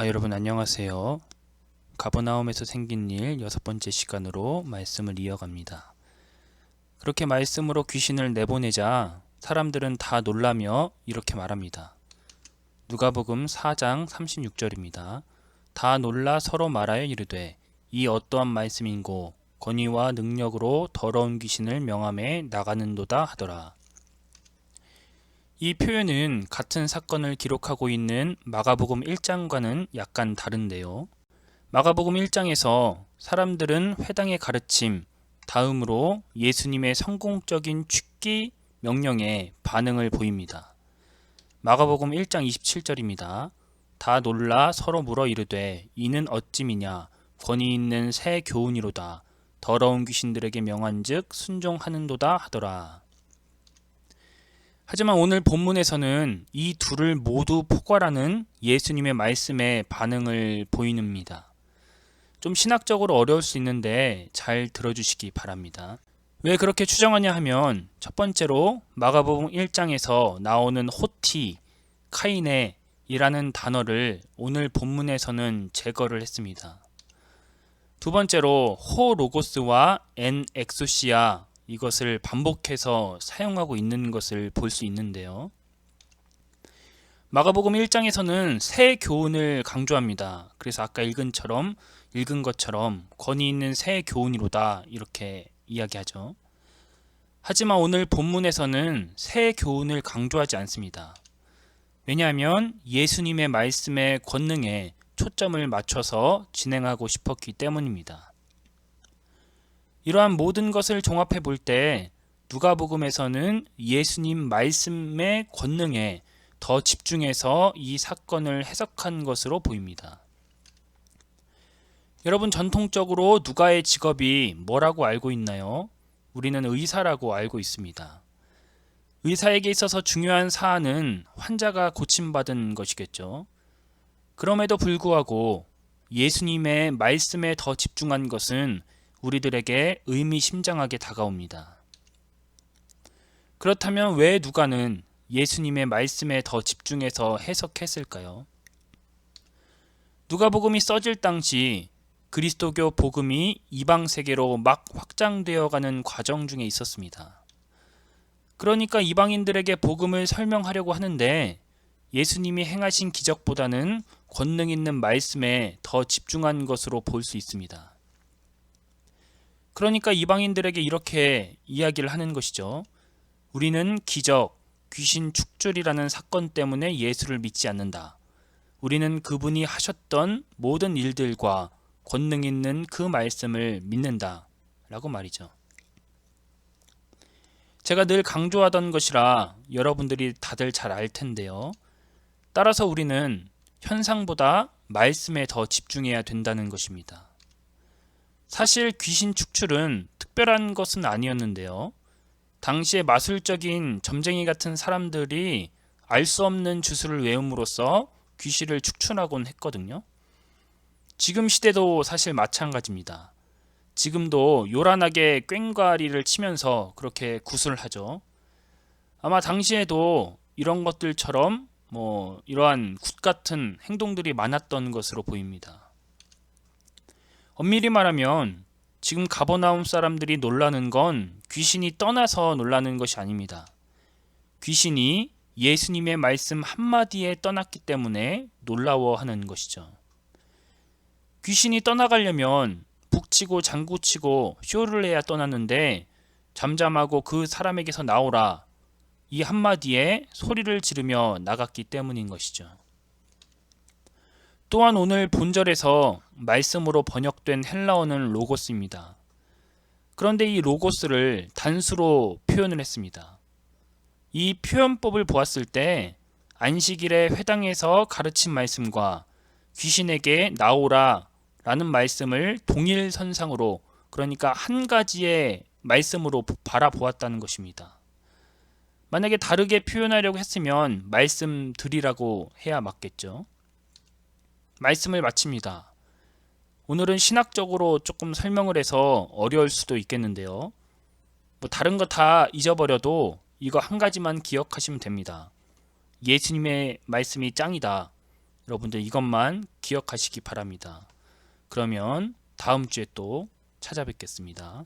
여러분 안녕하세요. 가버나움에서 생긴 일 6번째 시간으로 말씀을 이어갑니다. 그렇게 말씀으로 귀신을 내보내자 사람들은 다 놀라며 이렇게 말합니다. 누가복음 4장 36절입니다. 다 놀라 서로 말하여 이르되 이 어떠한 말씀인고 권위와 능력으로 더러운 귀신을 명함에 나가는도다 하더라. 이 표현은 같은 사건을 기록하고 있는 마가복음 1장과는 약간 다른데요. 마가복음 1장에서 사람들은 회당의 가르침, 다음으로 예수님의 성공적인 죽기 명령에 반응을 보입니다. 마가복음 1장 27절입니다. 다 놀라 서로 물어 이르되 이는 어찌미냐 권위 있는 새 교훈이로다 더러운 귀신들에게 명한즉 순종하는도다 하더라. 하지만 오늘 본문에서는 이 둘을 모두 포괄하는 예수님의 말씀에 반응을 보이는입니다. 좀 신학적으로 어려울 수 있는데 잘 들어주시기 바랍니다. 왜 그렇게 추정하냐 하면 첫 번째로 마가복음 1장에서 나오는 호티, 카이네 이라는 단어를 오늘 본문에서는 제거를 했습니다. 두 번째로 호 로고스와 엔 엑소시아 이것을 반복해서 사용하고 있는 것을 볼 수 있는데요. 마가복음 1장에서는 새 교훈을 강조합니다. 그래서 아까 읽은 것처럼 권위 있는 새 교훈이로다 이렇게 이야기하죠. 하지만 오늘 본문에서는 새 교훈을 강조하지 않습니다. 왜냐하면 예수님의 말씀의 권능에 초점을 맞춰서 진행하고 싶었기 때문입니다. 이러한 모든 것을 종합해 볼 때 누가복음에서는 예수님 말씀의 권능에 더 집중해서 이 사건을 해석한 것으로 보입니다. 여러분 전통적으로 누가의 직업이 뭐라고 알고 있나요? 우리는 의사라고 알고 있습니다. 의사에게 있어서 중요한 사안은 환자가 고침받은 것이겠죠. 그럼에도 불구하고 예수님의 말씀에 더 집중한 것은 우리들에게 의미심장하게 다가옵니다. 그렇다면 왜 누가는 예수님의 말씀에 더 집중해서 해석했을까요? 누가복음이 써질 당시 그리스도교 복음이 이방 세계로 막 확장되어 가는 과정 중에 있었습니다. 그러니까 이방인들에게 복음을 설명하려고 하는데 예수님이 행하신 기적보다는 권능 있는 말씀에 더 집중한 것으로 볼 수 있습니다. 그러니까 이방인들에게 이렇게 이야기를 하는 것이죠. 우리는 기적, 귀신 축출이라는 사건 때문에 예수를 믿지 않는다. 우리는 그분이 하셨던 모든 일들과 권능 있는 그 말씀을 믿는다. 라고 말이죠. 제가 늘 강조하던 것이라 여러분들이 다들 잘 알 텐데요. 따라서 우리는 현상보다 말씀에 더 집중해야 된다는 것입니다. 사실 귀신 축출은 특별한 것은 아니었는데요. 당시에 마술적인 점쟁이 같은 사람들이 알 수 없는 주술을 외움으로써 귀신을 축출하곤 했거든요. 지금 시대도 사실 마찬가지입니다. 지금도 요란하게 꽹과리를 치면서 그렇게 구슬하죠. 아마 당시에도 이런 것들처럼 이러한 굿 같은 행동들이 많았던 것으로 보입니다. 엄밀히 말하면 지금 가버나움 사람들이 놀라는 건 귀신이 떠나서 놀라는 것이 아닙니다. 귀신이 예수님의 말씀 한마디에 떠났기 때문에 놀라워하는 것이죠. 귀신이 떠나가려면 북치고 장구치고 쇼를 해야 떠나는데 잠잠하고 그 사람에게서 나오라 이 한마디에 소리를 지르며 나갔기 때문인 것이죠. 또한 오늘 본절에서 말씀으로 번역된 헬라어는 로고스입니다. 그런데 이 로고스를 단수로 표현을 했습니다. 이 표현법을 보았을 때 안식일에 회당에서 가르친 말씀과 귀신에게 나오라 라는 말씀을 동일선상으로 그러니까 한 가지의 말씀으로 바라보았다는 것입니다. 만약에 다르게 표현하려고 했으면 말씀 드리라고 해야 맞겠죠. 말씀을 마칩니다. 오늘은 신학적으로 조금 설명을 해서 어려울 수도 있겠는데요. 다른 거 다 잊어버려도 이거 한 가지만 기억하시면 됩니다. 예수님의 말씀이 짱이다. 여러분들 이것만 기억하시기 바랍니다. 그러면 다음 주에 또 찾아뵙겠습니다.